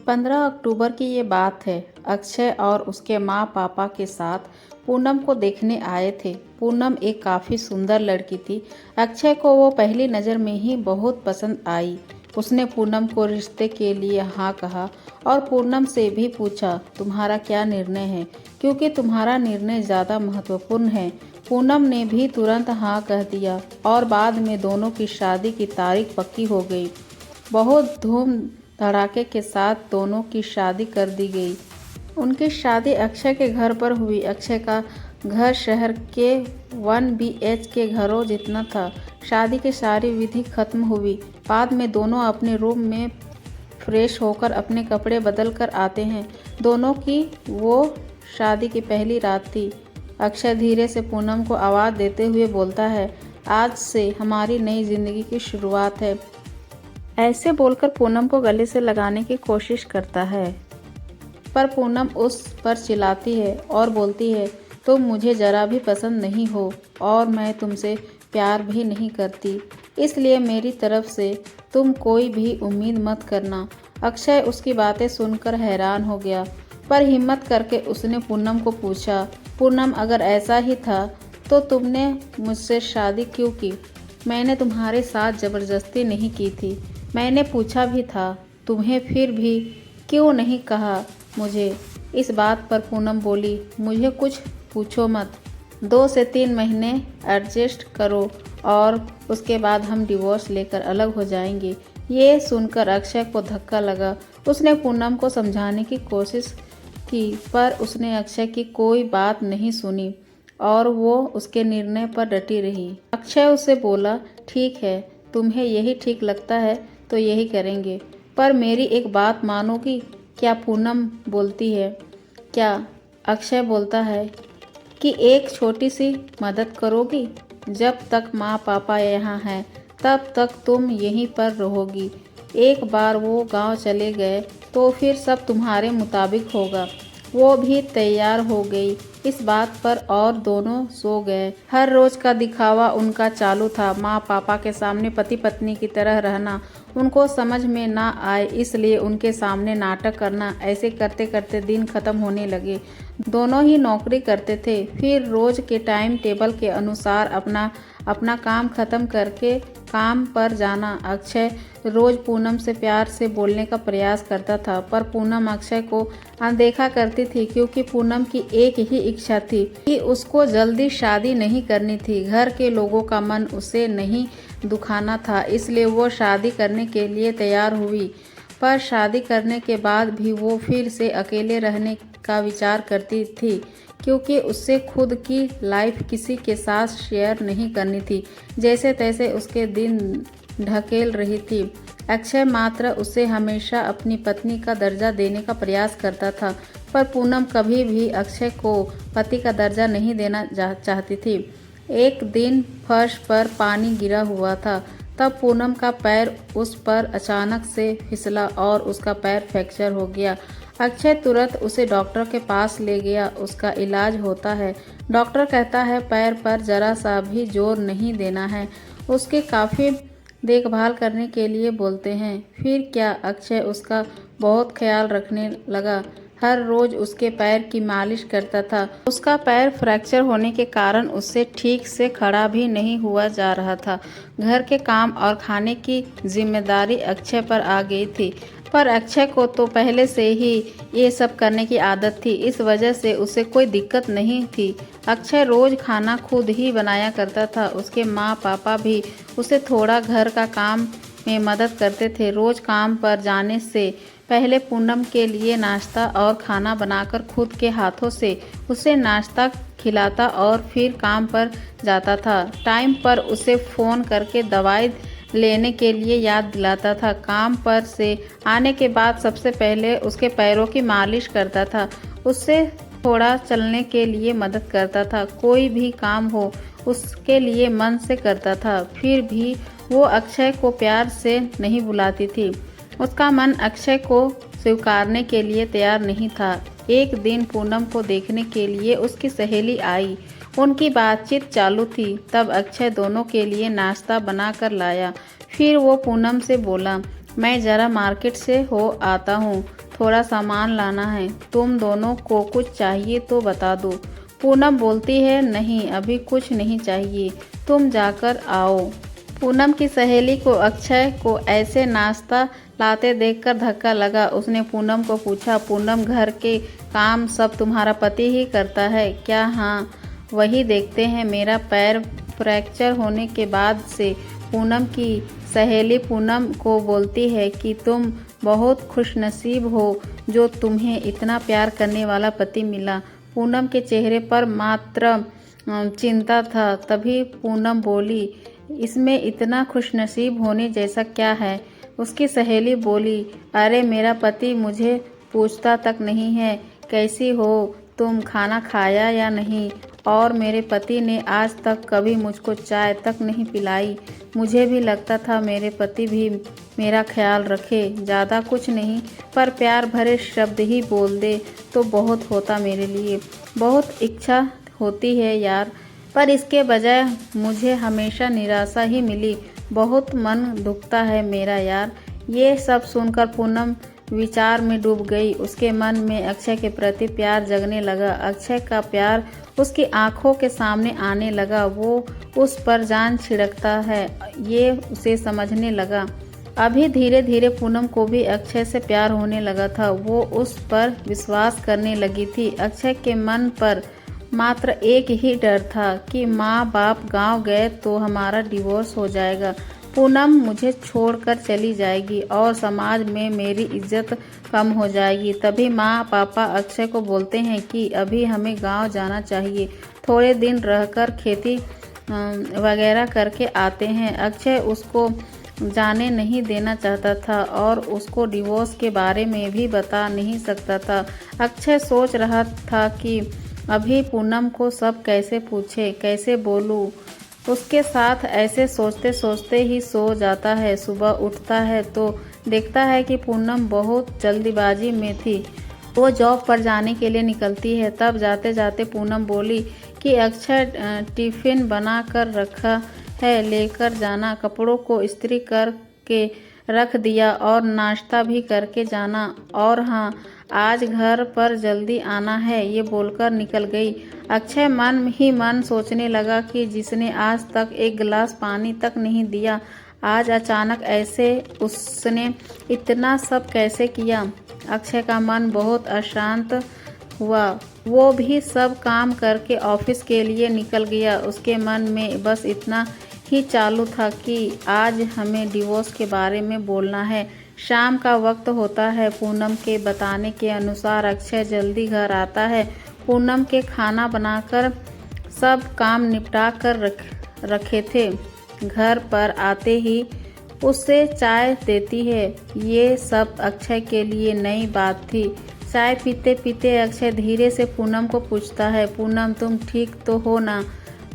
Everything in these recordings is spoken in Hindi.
15 अक्टूबर की ये बात है। अक्षय और उसके माँ पापा के साथ पूनम को देखने आए थे। पूनम एक काफ़ी सुंदर लड़की थी। अक्षय को वो पहली नज़र में ही बहुत पसंद आई। उसने पूनम को रिश्ते के लिए हाँ कहा और पूनम से भी पूछा, तुम्हारा क्या निर्णय है, क्योंकि तुम्हारा निर्णय ज़्यादा महत्वपूर्ण है। पूनम ने भी तुरंत हाँ कह दिया और बाद में दोनों की शादी की तारीख पक्की हो गई। बहुत धूम धड़ाके के साथ दोनों की शादी कर दी गई। उनकी शादी अक्षय के घर पर हुई। अक्षय का घर शहर के 1 BHK घरों जितना था। शादी की सारी विधि खत्म हुई। बाद में दोनों अपने रूम में फ्रेश होकर अपने कपड़े बदल कर आते हैं। दोनों की वो शादी की पहली रात थी। अक्षय धीरे से पूनम को आवाज़ देते हुए बोलता है, आज से हमारी नई जिंदगी की शुरुआत है। ऐसे बोलकर पूनम को गले से लगाने की कोशिश करता है, पर पूनम उस पर चिल्लाती है और बोलती है, तुम मुझे ज़रा भी पसंद नहीं हो और मैं तुमसे प्यार भी नहीं करती, इसलिए मेरी तरफ से तुम कोई भी उम्मीद मत करना। अक्षय उसकी बातें सुनकर हैरान हो गया, पर हिम्मत करके उसने पूनम को पूछा, पूनम अगर ऐसा ही था तो तुमने मुझसे शादी क्यों की? मैंने तुम्हारे साथ ज़बरदस्ती नहीं की थी। मैंने पूछा भी था तुम्हें, फिर भी क्यों नहीं कहा मुझे? इस बात पर पूनम बोली, मुझे कुछ पूछो मत। 2 से 3 महीने एडजस्ट करो और उसके बाद हम डिवोर्स लेकर अलग हो जाएंगे। ये सुनकर अक्षय को धक्का लगा। उसने पूनम को समझाने की कोशिश की, पर उसने अक्षय की कोई बात नहीं सुनी और वो उसके निर्णय पर डटी रही। अक्षय उसे बोला, ठीक है, तुम्हें यही ठीक लगता है तो यही करेंगे, पर मेरी एक बात मानोगी क्या? पूनम बोलती है, क्या? अक्षय बोलता है कि एक छोटी सी मदद करोगी? जब तक माँ पापा यहाँ हैं तब तक तुम यहीं पर रहोगी। एक बार वो गांव चले गए तो फिर सब तुम्हारे मुताबिक होगा। वो भी तैयार हो गई इस बात पर और दोनों सो गए। हर रोज का दिखावा उनका चालू था। माँ पापा के सामने पति पत्नी की तरह रहना उनको समझ में ना आए, इसलिए उनके सामने नाटक करना। ऐसे करते करते दिन खत्म होने लगे। दोनों ही नौकरी करते थे, फिर रोज के टाइम टेबल के अनुसार अपना अपना काम खत्म करके काम पर जाना। अक्षय रोज पूनम से प्यार से बोलने का प्रयास करता था, पर पूनम अक्षय को अनदेखा करती थी, क्योंकि पूनम की एक ही इच्छा थी कि उसको जल्दी शादी नहीं करनी थी। घर के लोगों का मन उसे नहीं दुखाना था, इसलिए वो शादी करने के लिए तैयार हुई। पर शादी करने के बाद भी वो फिर से अकेले रहने का विचार करती थी, क्योंकि उससे खुद की लाइफ किसी के साथ शेयर नहीं करनी थी। जैसे तैसे उसके दिन ढकेल रही थी। अक्षय मात्र उसे हमेशा अपनी पत्नी का दर्जा देने का प्रयास करता था, पर पूनम कभी भी अक्षय को पति का दर्जा नहीं देना चाहती थी। एक दिन फर्श पर पानी गिरा हुआ था, तब पूनम का पैर उस पर अचानक से फिसला और उसका पैर फ्रैक्चर हो गया। अक्षय तुरंत उसे डॉक्टर के पास ले गया। उसका इलाज होता है। डॉक्टर कहता है पैर पर जरा सा भी जोर नहीं देना है। उसके काफ़ी देखभाल करने के लिए बोलते हैं। फिर क्या, अक्षय उसका बहुत ख्याल रखने लगा। हर रोज उसके पैर की मालिश करता था। उसका पैर फ्रैक्चर होने के कारण उससे ठीक से खड़ा भी नहीं हुआ जा रहा था। घर के काम और खाने की जिम्मेदारी अक्षय पर आ गई थी, पर अक्षय को तो पहले से ही ये सब करने की आदत थी, इस वजह से उसे कोई दिक्कत नहीं थी। अक्षय रोज खाना खुद ही बनाया करता था। उसके माँ पापा भी उसे थोड़ा घर का काम में मदद करते थे। रोज काम पर जाने से पहले पूनम के लिए नाश्ता और खाना बनाकर खुद के हाथों से उसे नाश्ता खिलाता और फिर काम पर जाता था। टाइम पर उसे फ़ोन करके दवाई लेने के लिए याद दिलाता था। काम पर से आने के बाद सबसे पहले उसके पैरों की मालिश करता था। उससे थोड़ा चलने के लिए मदद करता था। कोई भी काम हो उसके लिए मन से करता था। फिर भी वो अक्षय को प्यार से नहीं बुलाती थी। उसका मन अक्षय को स्वीकारने के लिए तैयार नहीं था। एक दिन पूनम को देखने के लिए उसकी सहेली आई। उनकी बातचीत चालू थी। तब अक्षय दोनों के लिए नाश्ता बना कर लाया। फिर वो पूनम से बोला, मैं ज़रा मार्केट से हो आता हूँ, थोड़ा सामान लाना है। तुम दोनों को कुछ चाहिए तो बता दो। पूनम बोलती है, नहीं अभी कुछ नहीं चाहिए, तुम जाकर आओ। पूनम की सहेली को अक्षय को ऐसे नाश्ता लाते देखकर धक्का लगा। उसने पूनम को पूछा, पूनम घर के काम सब तुम्हारा पति ही करता है क्या? हाँ वही देखते हैं। मेरा पैर फ्रैक्चर होने के बाद से। पूनम की सहेली पूनम को बोलती है कि तुम बहुत खुशनसीब हो जो तुम्हें इतना प्यार करने वाला पति मिला। पूनम के चेहरे पर मात्र चिंता था। तभी पूनम बोली, इसमें इतना खुशनसीब होने जैसा क्या है? उसकी सहेली बोली, अरे मेरा पति मुझे पूछता तक नहीं है कैसी हो तुम, खाना खाया या नहीं, और मेरे पति ने आज तक कभी मुझको चाय तक नहीं पिलाई। मुझे भी लगता था मेरे पति भी मेरा ख्याल रखे, ज़्यादा कुछ नहीं पर प्यार भरे शब्द ही बोल दे तो बहुत होता मेरे लिए। बहुत इच्छा होती है यार, पर इसके बजाय मुझे हमेशा निराशा ही मिली। बहुत मन दुखता है मेरा यार। ये सब सुनकर पूनम विचार में डूब गई। उसके मन में अक्षय के प्रति प्यार जगने लगा। अक्षय का प्यार उसकी आंखों के सामने आने लगा। वो उस पर जान छिड़कता है, ये उसे समझने लगा। अभी धीरे धीरे पूनम को भी अक्षय से प्यार होने लगा था। वो उस पर विश्वास करने लगी थी। अक्षय के मन पर मात्र एक ही डर था कि माँ बाप गांव गए तो हमारा डिवोर्स हो जाएगा, पूनम मुझे छोड़कर चली जाएगी और समाज में मेरी इज्जत कम हो जाएगी। तभी माँ पापा अक्षय को बोलते हैं कि अभी हमें गांव जाना चाहिए, थोड़े दिन रहकर खेती वगैरह करके आते हैं। अक्षय उसको जाने नहीं देना चाहता था और उसको डिवोर्स के बारे में भी बता नहीं सकता था। अक्षय सोच रहा था कि अभी पूनम को सब कैसे पूछे, कैसे बोलूं। उसके साथ ऐसे सोचते सोचते ही सो जाता है। सुबह उठता है तो देखता है कि पूनम बहुत जल्दीबाजी में थी। वो जॉब पर जाने के लिए निकलती है। तब जाते जाते पूनम बोली कि अक्षय टिफ़िन बना कर रखा है, लेकर जाना। कपड़ों को इस्त्री करके रख दिया और नाश्ता भी करके जाना। और हाँ, आज घर पर जल्दी आना है, ये बोलकर निकल गई। अक्षय मन ही मन सोचने लगा कि जिसने आज तक एक गिलास पानी तक नहीं दिया, आज अचानक ऐसे उसने इतना सब कैसे किया। अक्षय का मन बहुत अशांत हुआ। वो भी सब काम करके ऑफिस के लिए निकल गया। उसके मन में बस इतना ही चालू था कि आज हमें डिवोर्स के बारे में बोलना है। शाम का वक्त होता है। पूनम के बताने के अनुसार अक्षय जल्दी घर आता है। पूनम के खाना बनाकर सब काम निपटा कर रखे थे। घर पर आते ही उससे चाय देती है। ये सब अक्षय के लिए नई बात थी। चाय पीते पीते अक्षय धीरे से पूनम को पूछता है, पूनम तुम ठीक तो हो ना?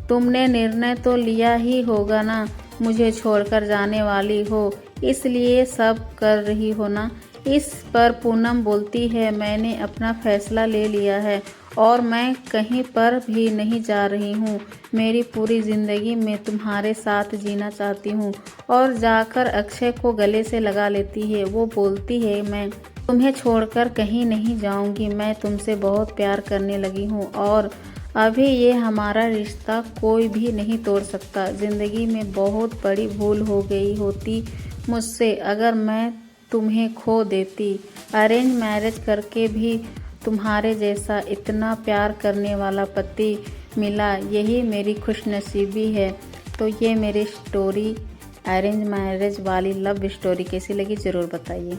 तुमने निर्णय तो लिया ही होगा ना, मुझे छोड़कर जाने वाली हो, इसलिए सब कर रही हो ना? इस पर पूनम बोलती है, मैंने अपना फैसला ले लिया है और मैं कहीं पर भी नहीं जा रही हूँ। मेरी पूरी ज़िंदगी में तुम्हारे साथ जीना चाहती हूँ। और जाकर अक्षय को गले से लगा लेती है। वो बोलती है, मैं तुम्हें छोड़कर कहीं नहीं जाऊँगी। मैं तुमसे बहुत प्यार करने लगी हूँ और अभी ये हमारा रिश्ता कोई भी नहीं तोड़ सकता। ज़िंदगी में बहुत बड़ी भूल हो गई होती मुझसे अगर मैं तुम्हें खो देती। अरेंज मैरिज करके भी तुम्हारे जैसा इतना प्यार करने वाला पति मिला, यही मेरी खुशनसीबी है। तो ये मेरी स्टोरी अरेंज मैरिज वाली लव स्टोरी कैसी लगी ज़रूर बताइए।